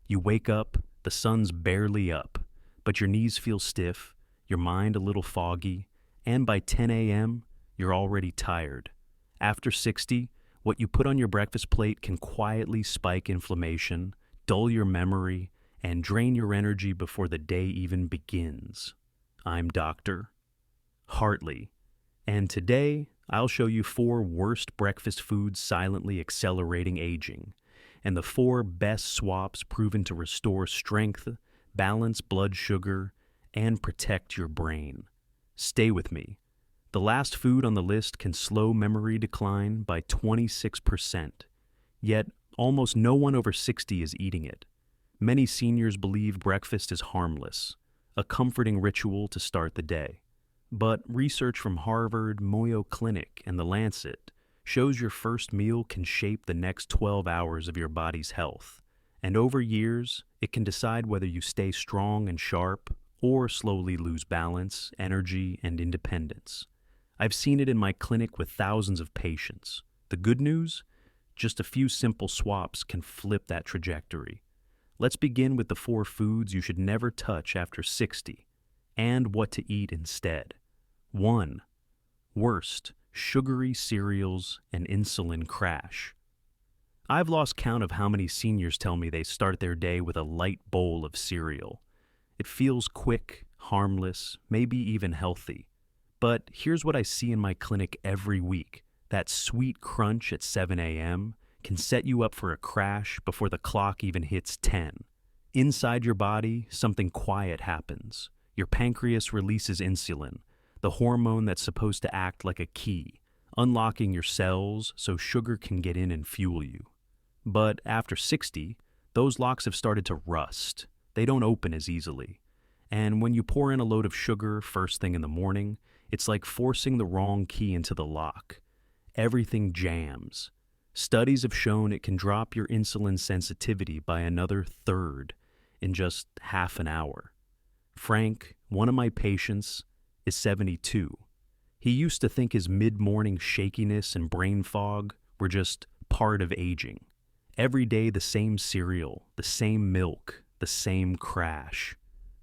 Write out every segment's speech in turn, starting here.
You wake up, the sun's barely up, but your knees feel stiff, your mind a little foggy, and by 10 a.m., you're already tired. After 60, what you put on your breakfast plate can quietly spike inflammation, dull your memory, and drain your energy before the day even begins. I'm Dr. Hartley, and today I'll show you 4 worst breakfast foods silently accelerating aging, and the 4 best swaps proven to restore strength, balance blood sugar, and protect your brain. Stay with me. The last food on the list can slow memory decline by 26%, yet almost no one over 60 is eating it. Many seniors believe breakfast is harmless, a comforting ritual to start the day. But research from Harvard, Mayo Clinic, and the Lancet shows your first meal can shape the next 12 hours of your body's health, and over years, it can decide whether you stay strong and sharp or slowly lose balance, energy, and independence. I've seen it in my clinic with thousands of patients. The good news? Just a few simple swaps can flip that trajectory. Let's begin with the 4 foods you should never touch after 60, and what to eat instead. 1. Worst, sugary cereals and insulin crash. I've lost count of how many seniors tell me they start their day with a light bowl of cereal. It feels quick, harmless, maybe even healthy. But here's what I see in my clinic every week. That sweet crunch at 7 a.m. can set you up for a crash before the clock even hits 10. Inside your body, something quiet happens. Your pancreas releases insulin, the hormone that's supposed to act like a key, unlocking your cells so sugar can get in and fuel you. But after 60, those locks have started to rust. They don't open as easily. And when you pour in a load of sugar first thing in the morning, it's like forcing the wrong key into the lock. Everything jams. Studies have shown it can drop your insulin sensitivity by another third in just half an hour. Frank, one of my patients, is 72. He used to think his mid-morning shakiness and brain fog were just part of aging. Every day the same cereal, the same milk, the same crash.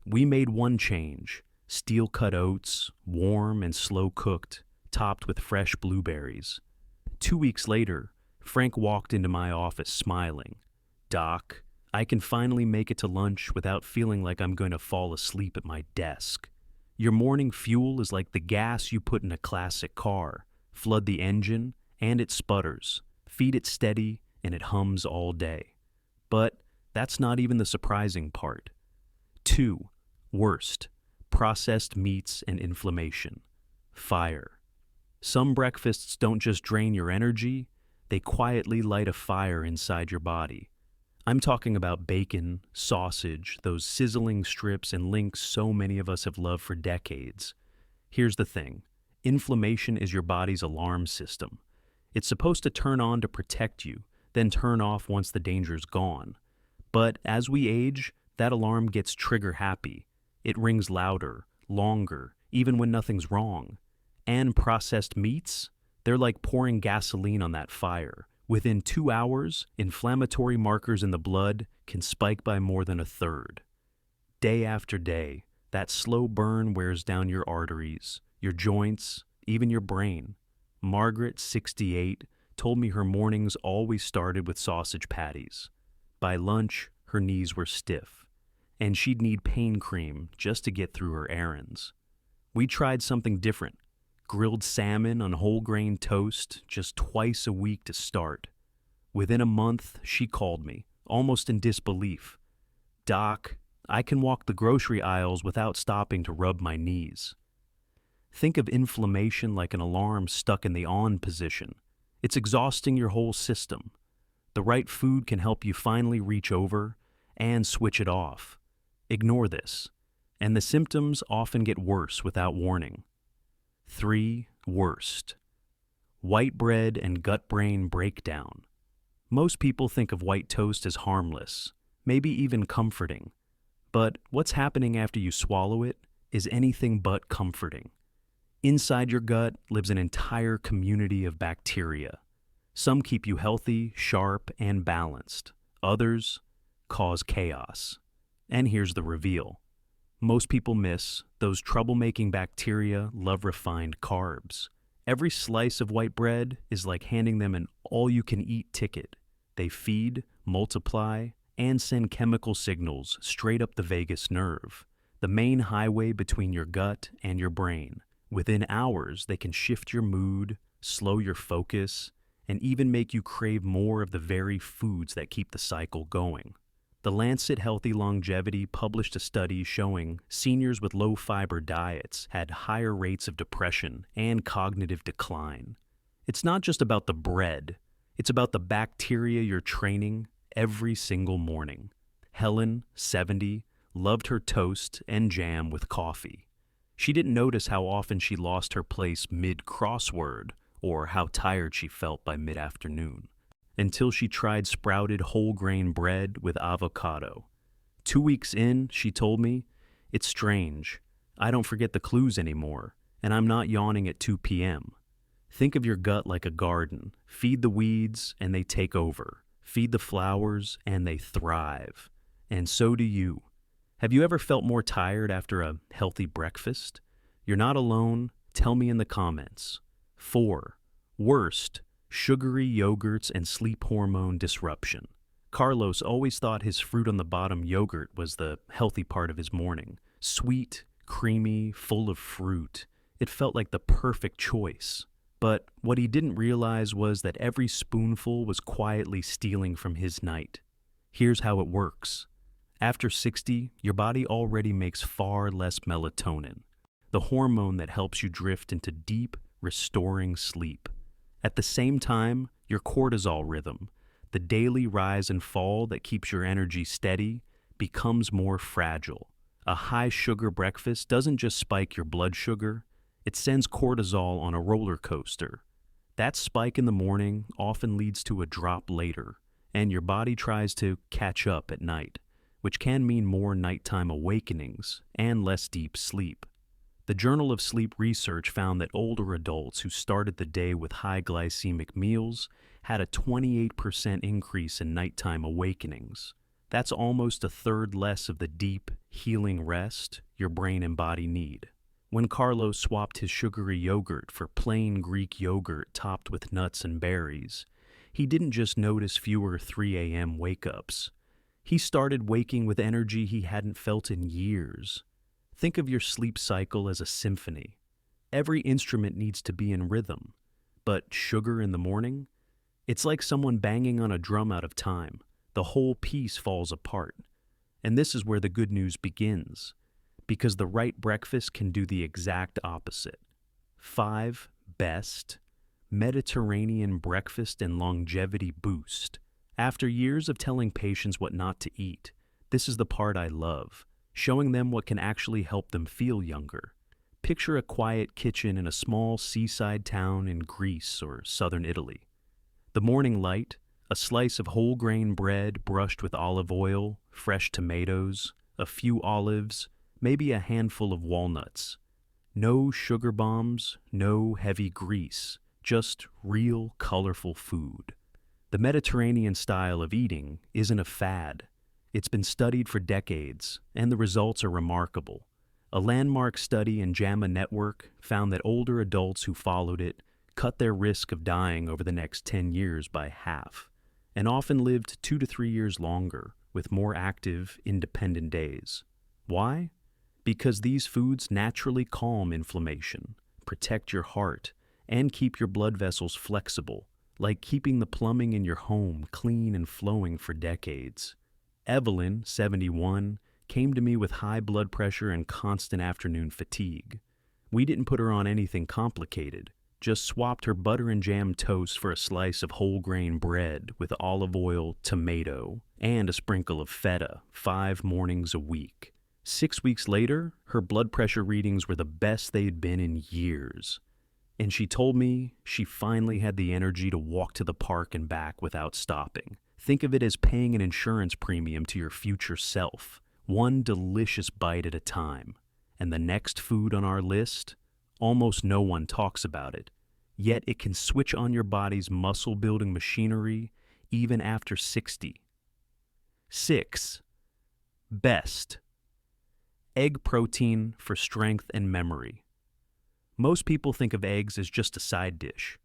We made one change: steel-cut oats, warm and slow-cooked, topped with fresh blueberries. 2 weeks later, Frank walked into my office smiling. "Doc, I can finally make it to lunch without feeling like I'm going to fall asleep at my desk. Your morning fuel is like the gas you put in a classic car. Flood the engine, and it sputters. Feed it steady, and it hums all day." But that's not even the surprising part. 2. Worst, processed meats and inflammation. Fire. Some breakfasts don't just drain your energy, they quietly light a fire inside your body. I'm talking about bacon, sausage, those sizzling strips and links so many of us have loved for decades. Here's the thing: inflammation is your body's alarm system. It's supposed to turn on to protect you, then turn off once the danger's gone. But as we age, that alarm gets trigger happy. It rings louder, longer, even when nothing's wrong. And processed meats? They're like pouring gasoline on that fire. Within 2 hours, inflammatory markers in the blood can spike by more than a third. Day after day, that slow burn wears down your arteries, your joints, even your brain. Margaret, 68, told me her mornings always started with sausage patties. By lunch, her knees were stiff, and she'd need pain cream just to get through her errands. We tried something different: grilled salmon on whole grain toast just twice a week to start. Within a month, she called me, almost in disbelief. "Doc, I can walk the grocery aisles without stopping to rub my knees." Think of inflammation like an alarm stuck in the on position. It's exhausting your whole system. The right food can help you finally reach over and switch it off. Ignore this, and the symptoms often get worse without warning. 3. Worst, white bread and gut-brain breakdown. Most people think of white toast as harmless, maybe even comforting. But what's happening after you swallow it is anything but comforting. Inside your gut lives an entire community of bacteria. Some keep you healthy, sharp, and balanced. Others cause chaos. And here's the reveal. Most people miss those troublemaking bacteria love refined carbs. Every slice of white bread is like handing them an all-you-can-eat ticket. They feed, multiply, and send chemical signals straight up the vagus nerve, the main highway between your gut and your brain. Within hours, they can shift your mood, slow your focus, and even make you crave more of the very foods that keep the cycle going. The Lancet Healthy Longevity published a study showing seniors with low-fiber diets had higher rates of depression and cognitive decline. It's not just about the bread, it's about the bacteria you're training every single morning. Helen, 70, loved her toast and jam with coffee. She didn't notice how often she lost her place mid-crossword or how tired she felt by mid-afternoon, until she tried sprouted whole grain bread with avocado. 2 weeks in, she told me, "It's strange. I don't forget the clues anymore, and I'm not yawning at 2 p.m. Think of your gut like a garden. Feed the weeds, and they take over. Feed the flowers, and they thrive. And so do you. Have you ever felt more tired after a healthy breakfast? You're not alone. Tell me in the comments." 4. Worst, sugary yogurts and sleep hormone disruption. Carlos always thought his fruit on the bottom yogurt was the healthy part of his morning. Sweet, creamy, full of fruit. It felt like the perfect choice. But what he didn't realize was that every spoonful was quietly stealing from his night. Here's how it works. After 60, your body already makes far less melatonin, the hormone that helps you drift into deep, restoring sleep. At the same time, your cortisol rhythm, the daily rise and fall that keeps your energy steady, becomes more fragile. A high-sugar breakfast doesn't just spike your blood sugar, it sends cortisol on a roller coaster. That spike in the morning often leads to a drop later, and your body tries to catch up at night, which can mean more nighttime awakenings and less deep sleep. The Journal of Sleep Research found that older adults who started the day with high glycemic meals had a 28% increase in nighttime awakenings. That's almost a third less of the deep, healing rest your brain and body need. When Carlos swapped his sugary yogurt for plain Greek yogurt topped with nuts and berries, he didn't just notice fewer 3 a.m. wake-ups. He started waking with energy he hadn't felt in years. Think of your sleep cycle as a symphony. Every instrument needs to be in rhythm. But sugar in the morning? It's like someone banging on a drum out of time. The whole piece falls apart. And this is where the good news begins, because the right breakfast can do the exact opposite. 5. Best Mediterranean breakfast and longevity boost. After years of telling patients what not to eat, this is the part I love, showing them what can actually help them feel younger. Picture a quiet kitchen in a small seaside town in Greece or southern Italy. The morning light, a slice of whole grain bread brushed with olive oil, fresh tomatoes, a few olives, maybe a handful of walnuts. No sugar bombs, no heavy grease, just real colorful food. The Mediterranean style of eating isn't a fad. It's been studied for decades, and the results are remarkable. A landmark study in JAMA Network found that older adults who followed it cut their risk of dying over the next 10 years by half, and often lived 2 to 3 years longer with more active, independent days. Why? Because these foods naturally calm inflammation, protect your heart, and keep your blood vessels flexible, like keeping the plumbing in your home clean and flowing for decades. Evelyn, 71, came to me with high blood pressure and constant afternoon fatigue. We didn't put her on anything complicated, just swapped her butter and jam toast for a slice of whole grain bread with olive oil, tomato, and a sprinkle of feta 5 mornings a week. 6 weeks later, her blood pressure readings were the best they'd been in years. And she told me she finally had the energy to walk to the park and back without stopping. Think of it as paying an insurance premium to your future self, one delicious bite at a time. And the next food on our list? Almost no one talks about it, yet it can switch on your body's muscle-building machinery even after 60. 6. Best. Egg protein for strength and memory. Most people think of eggs as just a side dish,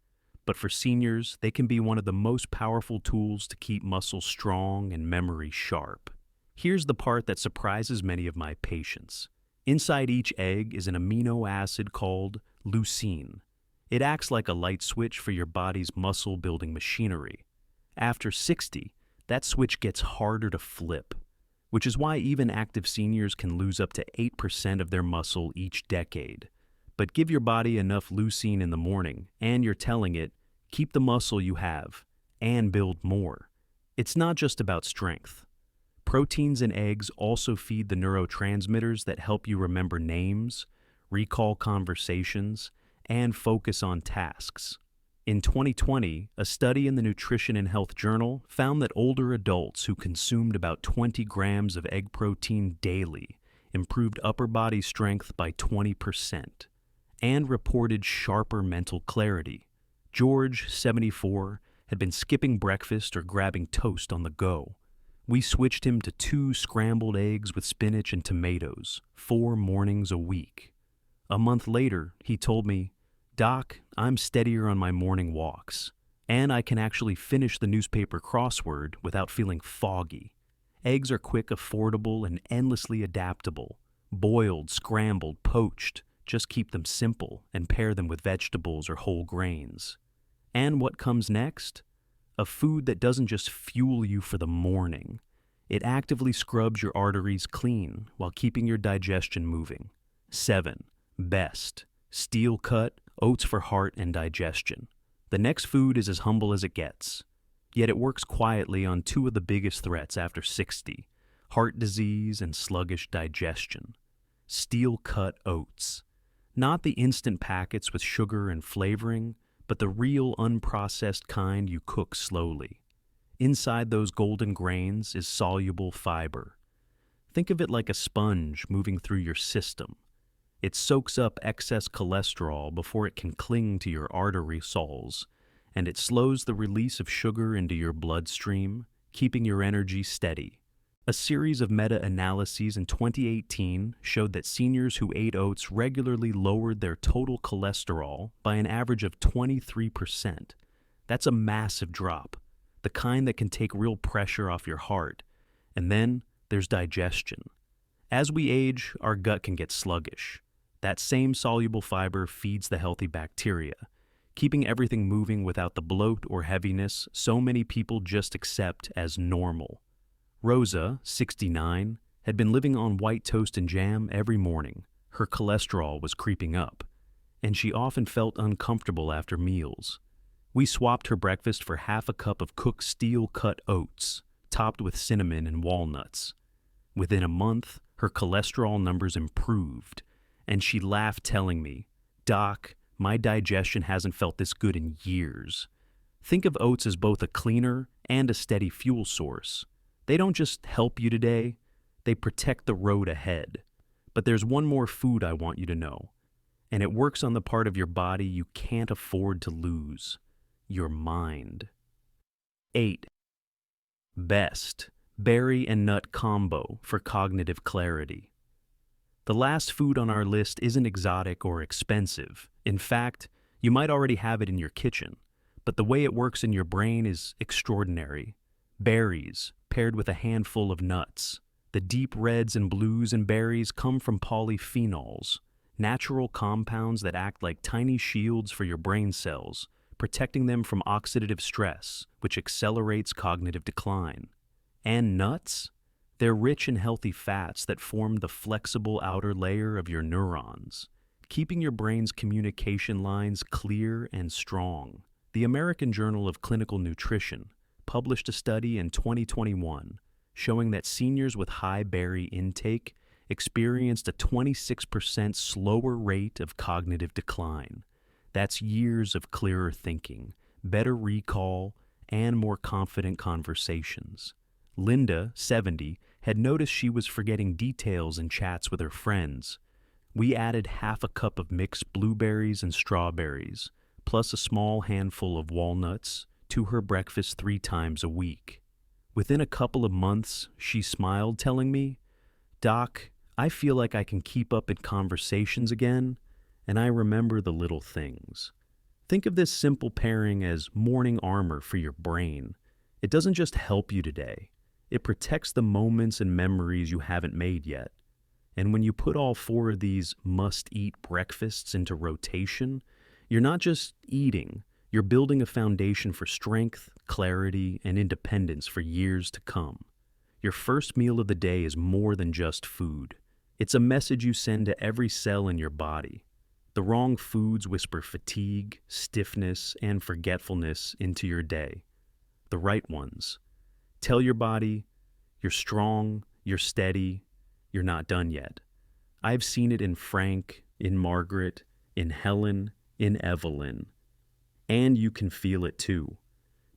but for seniors, they can be one of the most powerful tools to keep muscles strong and memory sharp. Here's the part that surprises many of my patients. Inside each egg is an amino acid called leucine. It acts like a light switch for your body's muscle-building machinery. After 60, that switch gets harder to flip, which is why even active seniors can lose up to 8% of their muscle each decade. But give your body enough leucine in the morning, and you're telling it, keep the muscle you have, and build more. It's not just about strength. Proteins in eggs also feed the neurotransmitters that help you remember names, recall conversations, and focus on tasks. In 2020, a study in the Nutrition and Health Journal found that older adults who consumed about 20 grams of egg protein daily improved upper body strength by 20% and reported sharper mental clarity. George, 74, had been skipping breakfast or grabbing toast on the go. We switched him to 2 scrambled eggs with spinach and tomatoes, 4 mornings a week. A month later, he told me, "Doc, I'm steadier on my morning walks, and I can actually finish the newspaper crossword without feeling foggy." Eggs are quick, affordable, and endlessly adaptable. Boiled, scrambled, poached. Just keep them simple and pair them with vegetables or whole grains. And what comes next? A food that doesn't just fuel you for the morning. It actively scrubs your arteries clean while keeping your digestion moving. 7. Best. Steel cut, oats for heart and digestion. The next food is as humble as it gets, yet it works quietly on 2 of the biggest threats after 60, heart disease and sluggish digestion. Steel cut oats. Not the instant packets with sugar and flavoring, but the real unprocessed kind you cook slowly. Inside those golden grains is soluble fiber. Think of it like a sponge moving through your system. It soaks up excess cholesterol before it can cling to your artery soles, and it slows the release of sugar into your bloodstream, keeping your energy steady. A series of meta-analyses in 2018 showed that seniors who ate oats regularly lowered their total cholesterol by an average of 23%. That's a massive drop, the kind that can take real pressure off your heart. And then there's digestion. As we age, our gut can get sluggish. That same soluble fiber feeds the healthy bacteria, keeping everything moving without the bloat or heaviness so many people just accept as normal. Rosa, 69, had been living on white toast and jam every morning. Her cholesterol was creeping up, and she often felt uncomfortable after meals. We swapped her breakfast for half a cup of cooked steel-cut oats, topped with cinnamon and walnuts. Within a month, her cholesterol numbers improved, and she laughed telling me, "Doc, my digestion hasn't felt this good in years." Think of oats as both a cleaner and a steady fuel source. They don't just help you today, they protect the road ahead. But there's one more food I want you to know, and it works on the part of your body you can't afford to lose: your mind. 8. Best. Berry and nut combo for cognitive clarity. The last food on our list isn't exotic or expensive. In fact, you might already have it in your kitchen, but the way it works in your brain is extraordinary. Berries, paired with a handful of nuts. The deep reds and blues in berries come from polyphenols, natural compounds that act like tiny shields for your brain cells, protecting them from oxidative stress, which accelerates cognitive decline. And nuts? They're rich in healthy fats that form the flexible outer layer of your neurons, keeping your brain's communication lines clear and strong. The American Journal of Clinical Nutrition published a study in 2021 showing that seniors with high berry intake experienced a 26% slower rate of cognitive decline. That's years of clearer thinking, better recall, and more confident conversations. Linda, 70, had noticed she was forgetting details in chats with her friends. We added half a cup of mixed blueberries and strawberries, plus a small handful of walnuts, to her breakfast 3 times a week. Within a couple of months, she smiled, telling me, "Doc, I feel like I can keep up in conversations again, and I remember the little things." Think of this simple pairing as morning armor for your brain. It doesn't just help you today, it protects the moments and memories you haven't made yet. And when you put all four of these must-eat breakfasts into rotation, you're not just eating, you're building a foundation for strength, clarity, and independence for years to come. Your first meal of the day is more than just food. It's a message you send to every cell in your body. The wrong foods whisper fatigue, stiffness, and forgetfulness into your day. The right ones tell your body, you're strong, you're steady, you're not done yet. I've seen it in Frank, in Margaret, in Helen, in Evelyn. And you can feel it too.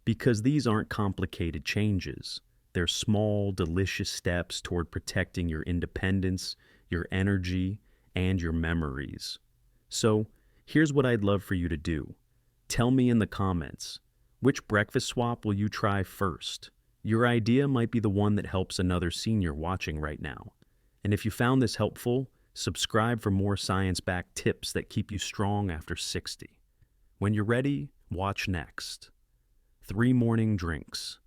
Because these aren't complicated changes. They're small, delicious steps toward protecting your independence, your energy, and your memories. So, here's what I'd love for you to do. Tell me in the comments, which breakfast swap will you try first? Your idea might be the one that helps another senior watching right now. And if you found this helpful, subscribe for more science-backed tips that keep you strong after 60. When you're ready, watch next. 3 morning drinks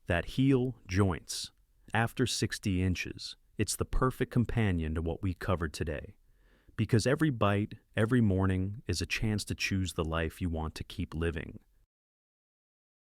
that heal joints after 60 inches. It's the perfect companion to what we covered today. Because every bite, every morning, is a chance to choose the life you want to keep living.